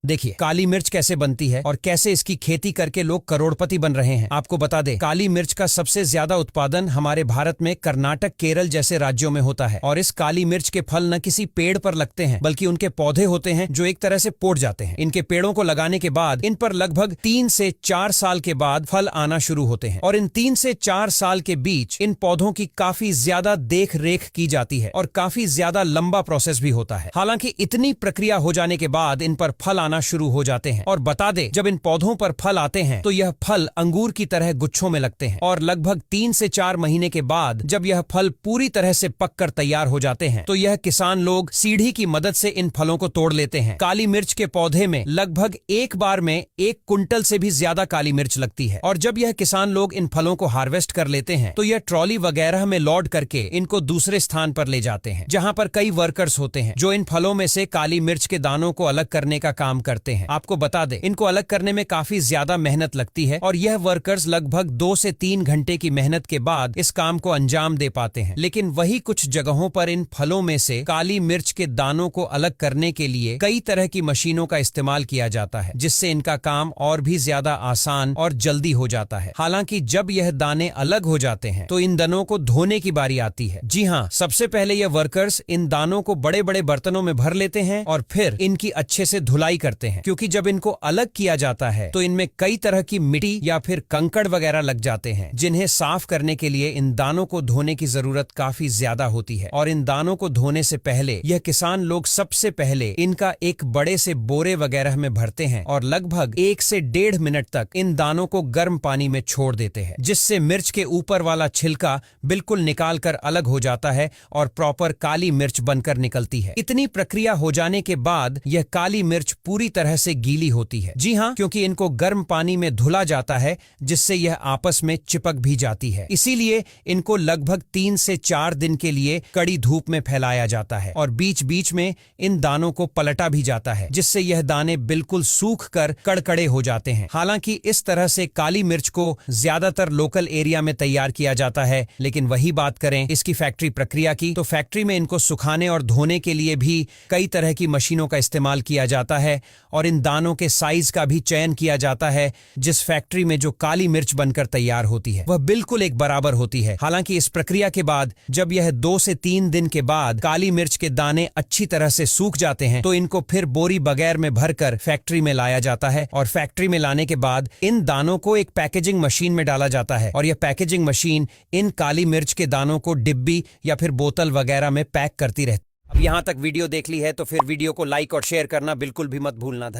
देखिए, काली मिर्च कैसे बनती है और कैसे इसकी खेती करके लोग करोड़पति बन रहे हैं। आपको बता दें, काली मिर्च का सबसे ज्यादा उत्पादन हमारे भारत में कर्नाटक, केरल जैसे राज्यों में होता है। और इस काली मिर्च के फल न किसी पेड़ पर लगते हैं, बल्कि उनके पौधे होते हैं जो एक तरह से पोड़ जाते हैं। इनके पेड़ों को लगाने के बाद इन पर लगभग 3 से 4 साल के बाद फल आना शुरू होते हैं। और इन 3 से 4 साल के बीच इन पौधों की काफी ज्यादा देख रेख की जाती है और काफी ज्यादा लंबा प्रोसेस भी होता है। हालांकि इतनी प्रक्रिया हो जाने के बाद इन पर फल आना शुरू हो जाते हैं। और बता दे, जब इन पौधों पर फल आते हैं तो यह फल अंगूर की तरह गुच्छों में लगते हैं। और लगभग 3 से 4 महीने के बाद जब यह फल पूरी तरह से पककर तैयार हो जाते हैं तो यह किसान लोग सीढ़ी की मदद से इन फलों को तोड़ लेते हैं। काली मिर्च के पौधे में लगभग एक बार में 1 कुंटल से भी ज्यादा काली मिर्च लगती है। और जब यह किसान लोग इन फलों को हार्वेस्ट कर लेते हैं तो यह ट्रॉली वगैरह में लोड करके इनको दूसरे स्थान पर ले जाते हैं, जहां पर कई वर्कर्स होते हैं जो इन फलों में से काली मिर्च के दानों को अलग करने का काम करते हैं। आपको बता दें, इनको अलग करने में काफी ज्यादा मेहनत लगती है और यह वर्कर्स लगभग 2 से 3 घंटे की मेहनत के बाद इस काम को अंजाम दे पाते हैं। लेकिन वही कुछ जगहों पर इन फलों में से काली मिर्च के दानों को अलग करने के लिए कई तरह की मशीनों का इस्तेमाल किया जाता है, जिससे इनका काम और भी ज्यादा आसान और जल्दी हो जाता है। हालांकि जब यह दाने अलग हो जाते हैं तो इन दानों को धोने की बारी आती है। जी हाँ, सबसे पहले यह वर्कर्स इन दानों को बड़े बड़े बर्तनों में भर लेते हैं और फिर इनकी अच्छे से धुलाई करते हैं, क्योंकि जब इनको अलग किया जाता है तो इनमें कई तरह की मिट्टी या फिर कंकड़ वगैरह लग जाते हैं, जिन्हें साफ करने के लिए इन दानों को धोने की जरूरत काफी ज्यादा होती है। और इन दानों को धोने से पहले यह किसान लोग सबसे पहले इनका एक बड़े से बोरे वगैरह में भरते हैं और लगभग 1 से 1.5 मिनट तक इन दानों को गर्म पानी में छोड़ देते हैं, जिससे मिर्च के ऊपर वाला छिलका बिल्कुल निकाल कर अलग हो जाता है और प्रॉपर काली मिर्च बनकर निकलती है। इतनी प्रक्रिया हो जाने के बाद यह काली मिर्च पूरी तरह से गीली होती है। जी हाँ, क्योंकि इनको गर्म पानी में धुला जाता है, जिससे यह आपस में चिपक भी जाती है। इसीलिए इनको लगभग 3 से 4 दिन के लिए कड़ी धूप में फैलाया जाता है और बीच बीच में इन दानों को पलटा भी जाता है, जिससे यह दाने बिल्कुल सूख कर कड़कड़े हो जाते हैं। हालांकि इस तरह से काली मिर्च को ज्यादातर लोकल एरिया में तैयार किया जाता है, लेकिन वही बात करें इसकी फैक्ट्री प्रक्रिया की, तो फैक्ट्री में इनको सुखाने और धोने के लिए भी कई तरह की मशीनों का इस्तेमाल किया जाता है और इन दानों के साइज का भी चयन किया जाता है। जिस फैक्ट्री में जो काली मिर्च बनकर तैयार होती है वह बिल्कुल एक बराबर होती है। हालांकि इस प्रक्रिया के बाद जब यह 2 से 3 दिन के बाद काली मिर्च के दाने अच्छी तरह से सूख जाते हैं तो इनको फिर बोरी बगैर में भरकर फैक्ट्री में लाया जाता है। और फैक्ट्री में लाने के बाद इन दानों को एक पैकेजिंग मशीन में डाला जाता है और यह पैकेजिंग मशीन इन काली मिर्च के दानों को डिब्बी या फिर बोतल वगैरह में पैक करती रहती है। अब यहाँ तक वीडियो देख ली है तो फिर वीडियो को लाइक और शेयर करना बिल्कुल भी मत भूलना।